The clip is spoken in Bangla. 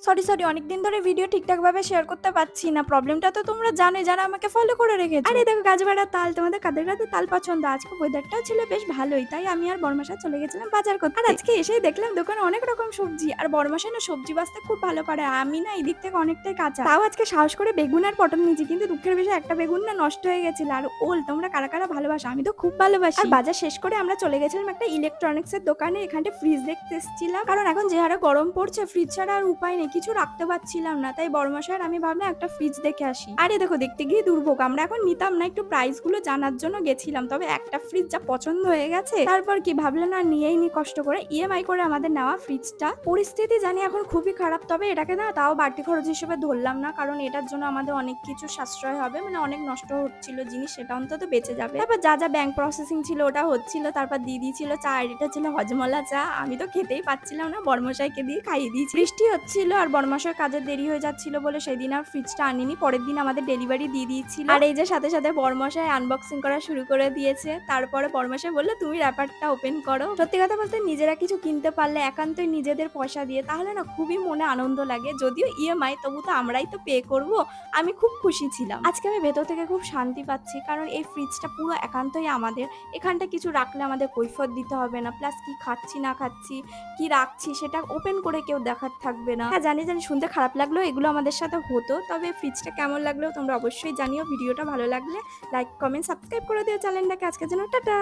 সরি অনেকদিন ধরে ভিডিও ঠিকঠাক ভাবে শেয়ার করতে পারছি না। প্রবলেমটা তো তোমরা জানোই যারা আমাকে ফলো করে রেখেছো। আরে দেখো গাছবেড়া তাল, তোমাদের কাদের কাদের তাল পছন্দ? আজকে ওয়েদারটাও ছিল বেশ ভালোই, তাই আমি আর বড়মশাই চলে গেছিলাম বাজার করতে। আর আজকে এসেই দেখলাম দোকানে অনেক রকম সবজি, আর বড়মশাই না সবজি বাছতে খুব ভালো পারে। আমি না এদিক থেকে অনেকটাই কাঁচা, তাও আজকে সাহস করে বেগুন আর পটল নিয়েছি, কিন্তু দুঃখের বিষয় একটা বেগুন না নষ্ট হয়ে গেছিল। আর ওল তোমরা কারা কারা ভালোবাসো? আমি তো খুব ভালোবাসি। আর বাজার শেষ করে আমরা চলে গেছিলাম একটা ইলেকট্রনিক্স এর দোকানে, এখানে ফ্রিজ দেখতে এসেছিলাম, কারণ এখন যে হারে গরম পড়ছে ফ্রিজ ছাড়া আর উপায় নেই, কিছু রাখতে পারছিলাম না, তাই বড়মশাই আর আমি ভাবলাম একটা ফ্রিজ দেখে আসি। আরে দেখো দেখতে গিয়ে দুর্ভোগ, আমরা এখন নিতাম না, একটু প্রাইস গুলো জানার জন্য গেছিলাম, তবে একটা ফ্রিজ যা পছন্দ হয়ে গেছে, তারপর কি ভাবলাম না নিয়েই নি কষ্ট করে, ইএমআই করে আমাদের নেওয়া ফ্রিজটা। পরিস্থিতি জানি এখন খুবই খারাপ, তবে এটাকে না তাও বাড়তি খরচ হিসেবে ধরলাম না, কারণ এটার জন্য আমাদের অনেক কিছু সাশ্রয় হবে, মানে অনেক নষ্ট হচ্ছিল জিনিস, সেটা অন্তত বেঁচে যাবে। তারপর যা যা ব্যাংক প্রসেসিং ছিল ওটা হচ্ছিল, তারপর দিদি ছিল চা, আর এটা ছিল হজমলা চা, আমি তো খেতেই পাচ্ছিলাম না, বড়মশাইকে দিয়ে খাইয়ে দিয়েছি। বৃষ্টি হচ্ছিল আর বড়মশাই কাজে দেরি হয়ে যাচ্ছিল বলে সেদিন আর ফ্রিজটা আনিনি, পরের দিন আমাদের ডেলিভারি দিয়ে দিয়েছিল। আর এই যে সাথে সাথে বড়মশাই আনবক্সিং করা শুরু করে দিয়েছে, তারপরে বড়মশাই বললো তুমি র্যাপারটা ওপেন করো। সত্যি কথা বলতে নিজেরা কিছু কিনতে পারলে একান্তই নিজেদের পয়সা দিয়ে, তাহলে না খুবই মনে আনন্দ লাগে, যদিও ইএমআই তবু তো আমরাই তো পে করব। আমি খুব খুশি ছিলাম আজকে, আমি ভেতর থেকে খুব শান্তি পাচ্ছি, কারণ এই ফ্রিজটা পুরো একান্তই আমাদের। এখানটা কিছু রাখলে আমাদের কৈফিয়ত দিতে হবে না, প্লাস কি খাচ্ছি না খাচ্ছি কি রাখছি সেটা ওপেন করে কেউ দেখার থাকবে না। হ্যাঁ জানি শুনতে খারাপ লাগলো, এগুলো আমাদের সাথে হতো, তবে ফ্রিজটা কেমন লাগলো তোমরা অবশ্যই জানিও। ভিডিওটা ভালো লাগলে লাইক কমেন্ট সাবস্ক্রাইব করে দিও চ্যানেলটাকে। আজকের জন্য টাটা।